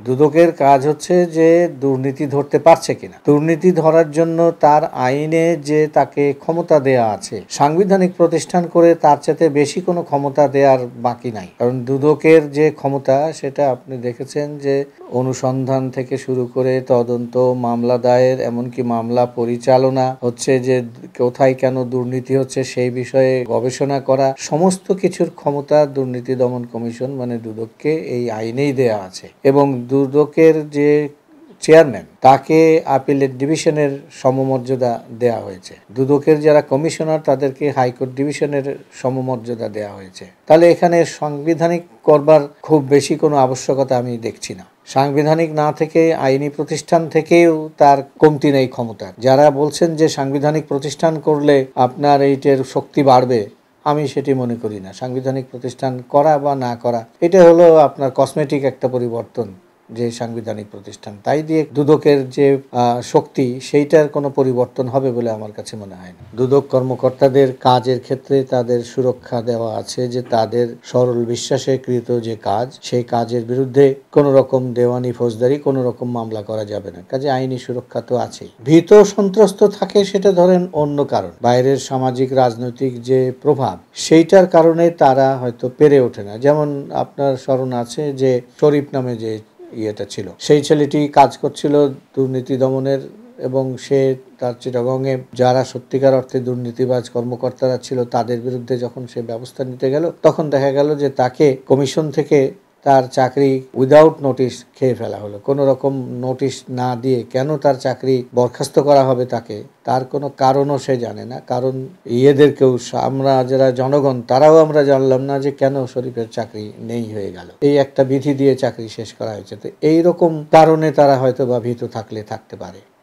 দুদকের কাজ হচ্ছে যে দুর্নীতি ধরতে পারছে কিনা। দুর্নীতি ধরার জন্য তার আইনে যে তাকে ক্ষমতা দেয়া আছে, সাংবিধানিক প্রতিষ্ঠান করে তার চাইতে বেশি কোনো ক্ষমতা দেওয়ার বাকি নাই। কারণ দুদকের যে ক্ষমতা সেটা আপনি দেখেছেন যে অনুসন্ধান থেকে শুরু করে তদন্ত, মামলা দায়ের, এমনকি মামলা পরিচালনা হচ্ছে, যে কোথায় কেন দুর্নীতি হচ্ছে সেই বিষয়ে গবেষণা করা, সমস্ত কিছুর ক্ষমতা দুর্নীতি দমন কমিশন মানে দুদককে এই আইনেই দেয়া আছে। এবং দুদকের যে চেয়ারম্যান তাকে আপিলেট ডিভিশনের সমমর্যাদা দেয়া হয়েছে। দুদকের যারা কমিশনার তাদেরকে হাইকোর্ট ডিভিশনের সমমর্যাদা দেয়া হয়েছে। তাহলে এখানে সাংবিধানিক করবার খুব বেশি কোনো আবশ্যকতা আমি দেখছি না। সাংবিধানিক না থেকে আইনি প্রতিষ্ঠান থেকেও তার কমতি নেই ক্ষমতা। যারা বলছেন যে সাংবিধানিক প্রতিষ্ঠান করলে আপনার এইটার শক্তি বাড়বে, আমি সেটি মনে করি না। সাংবিধানিক প্রতিষ্ঠান করা বা না করা এটা হলো আপনার কসমেটিক একটা পরিবর্তন, যে সাংবিধানিক প্রতিষ্ঠান তাই দিয়ে দুদকের যে শক্তি সেইটার কোনো পরিবর্তন হবে বলে আমার কাছে মনে হয় না। দুদক কর্মকর্তাদের কাজের ক্ষেত্রে তাদের সুরক্ষা দেওয়া আছে, যে তাদের সরল বিশ্বাসে কৃত যে কাজ, সেই কাজের বিরুদ্ধে কোনো রকম দেওয়ানি ফৌজদারি কোনো রকম মামলা করা যাবে না। কাজে আইনি সুরক্ষা তো আছেই। ভীত সন্ত্রস্ত থাকে সেটা ধরেন অন্য কারণ, বাইরের সামাজিক রাজনৈতিক যে প্রভাব সেইটার কারণে তারা হয়তো পেরে ওঠে না। যেমন আপনার স্মরণ আছে যে শরীফ নামে যে ইয়েটা ছিল, সেই ছেলেটি কাজ করছিল দুর্নীতি দমনের, এবং সে তার চিটাগংয়ে যারা সত্যিকার অর্থে দুর্নীতিবাজ কর্মকর্তারা ছিল তাদের বিরুদ্ধে যখন সে ব্যবস্থা নিতে গেল, তখন দেখা গেল যে তাকে কমিশন থেকে তার চাকরি উইদাউট নোটিশ খেয়ে ফেলা হলো। কোনো রকম নোটিশ না দিয়ে কেন তার চাকরি বরখাস্ত করা হবে তাকে, তার কোনো কারণও সে জানে না। কারণ ইয়েদেরকেও, আমরা যারা জনগণ তারাও আমরা জানলাম না যে কেন শরীফের চাকরি নেই হয়ে গেল। এই একটা বিধি দিয়ে চাকরি শেষ করা হয়েছে। তো এইরকম কারণে তারা হয়তো বা ভীত থাকতে পারে।